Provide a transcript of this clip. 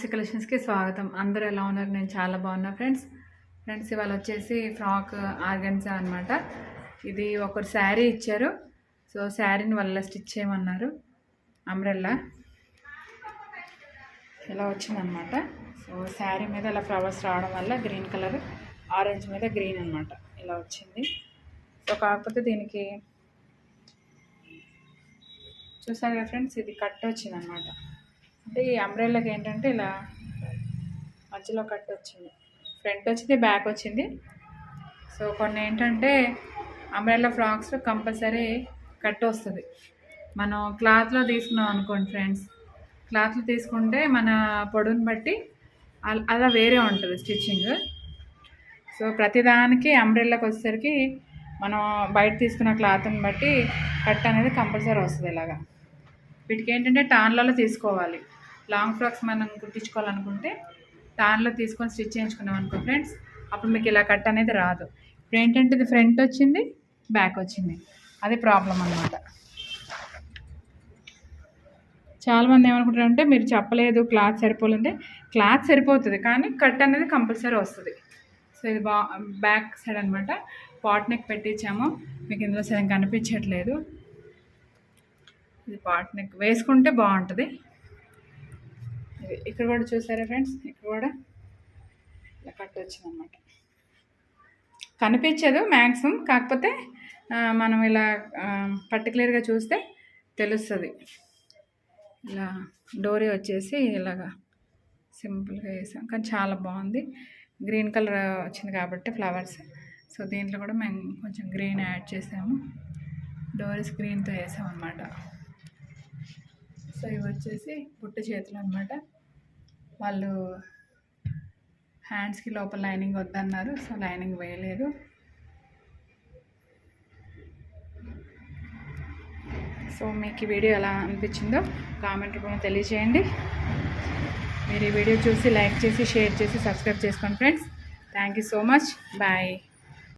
మానసి కలెక్షన్స్కి స్వాగతం. అందరూ ఎలా ఉన్నారు? నేను చాలా బాగున్నా ఫ్రెండ్స్. ఇవాళ వచ్చేసి ఫ్రాక్ ఆర్గన్జా అనమాట. ఇది ఒకరు శారీ ఇచ్చారు. సో శారీని వాళ్ళ స్టిచ్ చేయమన్నారు. అంబ్రెల్లా ఇలా వచ్చిందనమాట. సో శారీ మీద ఇలా ఫ్లవర్స్ రావడం వల్ల గ్రీన్ కలర్, ఆరెంజ్ మీద గ్రీన్ అనమాట ఇలా వచ్చింది. సో కాకపోతే దీనికి చూసారు కదా ఫ్రెండ్స్, ఇది కట్ వచ్చింది అనమాట. అంటే ఈ అంబ్రెల్లాకి ఏంటంటే ఇలా మధ్యలో కట్ వచ్చింది, ఫ్రంట్ వచ్చింది, బ్యాక్ వచ్చింది. సో కొన్ని ఏంటంటే అంబ్రెల్లా ఫ్రాక్స్ కంపల్సరీ కట్ వస్తుంది. మనం క్లాత్లో తీసుకున్నాం అనుకోండి ఫ్రెండ్స్, క్లాత్లో తీసుకుంటే మన పొడవుని బట్టి అలా వేరే ఉంటుంది స్టిచ్చింగ్. సో ప్రతిదానికి అంబ్రెల్లాకి వచ్చేసరికి మనం బయట తీసుకున్న క్లాత్ని బట్టి కట్ అనేది కంపల్సరీ వస్తుంది. ఇలాగా వీటికి ఏంటంటే టాన్లలో తీసుకోవాలి. లాంగ్ ఫ్రాక్స్ మనం కుట్టించుకోవాలనుకుంటే టాన్లో తీసుకొని స్టిచ్ చేయించుకున్నాం అనుకో ఫ్రెండ్స్, అప్పుడు మీకు ఇలా కట్ అనేది రాదు. ఇప్పుడు ఏంటంటే ఇది ఫ్రంట్ వచ్చింది, బ్యాక్ వచ్చింది, అది ప్రాబ్లం అన్నమాట. చాలామంది ఏమనుకుంటారంటే మీరు చెప్పలేదు క్లాత్ సరిపోలేదంటే, క్లాత్ సరిపోతుంది కానీ కట్ అనేది కంపల్సరీ వస్తుంది. సో ఇది బ్యాక్ సైడ్ అనమాట. పాట్ నెక్ పెట్టించాము, మీకు ఇందులో సరిగ్గా కనిపించట్లేదు. ఇది పాట్ నెక్ వేసుకుంటే బాగుంటుంది. ఇక్కడ కూడా చూసారా ఫ్రెండ్స్, ఇక్కడ కూడా ఇలా కట్ వచ్చిందనమాట. కనిపించదు మ్యాక్సిమం, కాకపోతే మనం ఇలా పర్టికులర్గా చూస్తే తెలుస్తుంది. ఇలా డోరీ వచ్చేసి ఇలాగా సింపుల్గా వేసాం, కానీ చాలా బాగుంది. గ్రీన్ కలర్ వచ్చింది కాబట్టి ఫ్లవర్స్. సో దీంట్లో కూడా మేము కొంచెం గ్రీన్ యాడ్ చేసాము, డోరీస్ గ్రీన్తో వేసాం అనమాట. సో ఇవి వచ్చేసి పుట్టు చేతులు అనమాట. వాళ్ళు హ్యాండ్స్కి లోపల లైనింగ్ వద్దన్నారు, సో లైనింగ్ వేయలేదు. సో మీకు ఈ వీడియో ఎలా అనిపించిందో కామెంట్ రూపంలో తెలియజేయండి. మీరు ఈ వీడియో చూసి లైక్ చేసి, షేర్ చేసి, సబ్స్క్రైబ్ చేసుకోండి friends. Thank you so much. Bye.